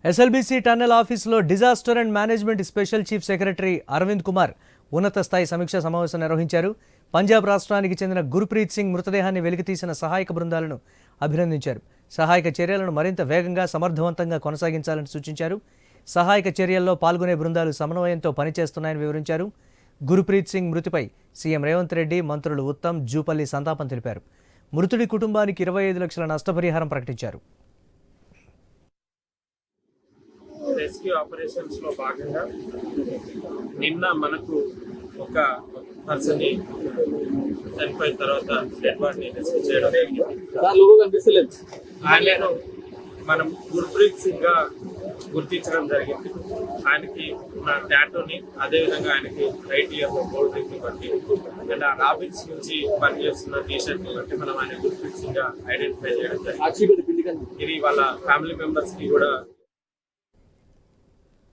SLBC tunnel ఆఫీసులో disaster and management special chief secretary Arvind Kumar ఉన్నత స్థాయి సమీక్షా సమావేశం నిర్వహించారు. పంజాబ్ రాష్ట్రానికి చెందిన గుర్ప్రీత్ సింగ్ మృతదేహాన్ని వెలికితీసిన సహాయక బృందాలను అభినందించారు. సహాయక చర్యలను మరింత వేగంగా సమర్థవంతంగా కొనసాగించాలని సూచించారు. సహాయక చర్యల్లో పాల్గొనే బృందాలు సమన్వయంతో పనిచేస్తున్నాయని వివరించారు. గుర్ప్రీత్ సింగ్ మృతిపై సీఎం రేవంత్ రెడ్డి, మంత్రులు ఉత్తమ్, జూపల్లి సంతాపం తెలిపారు. మృతుడి కుటుంబానికి 25 లక్షల నష్టపరిహారం ప్రకటించారు. రెస్క్యూ ఆపరేషన్స్ లో భాగంగా నిన్న మనకు ఒక పర్సన్ చనిపోయిన తర్వాత డెడ్ బాడీని రెస్క్యూ చేయడం జరిగింది. ఆయనను మనం గుర్ప్రీత్ సింగ్ గా గుర్తించడం జరిగింది. ఆయనకి ఉన్న టాటూని, అదేవిధంగా ఆయనకి రైట్ ఇయర్ గోల్డ్ రింగ్ బట్టి అండ్ ఆ రాబిన్స్ నుంచి పనిచేస్తున్న టీ-షర్ట్ ని బట్టి మనం ఆయన గుర్ప్రీత్ సింగ్ గా ఐడెంటిఫై చేయడం జరిగింది. ఇది వాళ్ళ ఫ్యామిలీ మెంబర్స్ కి కూడా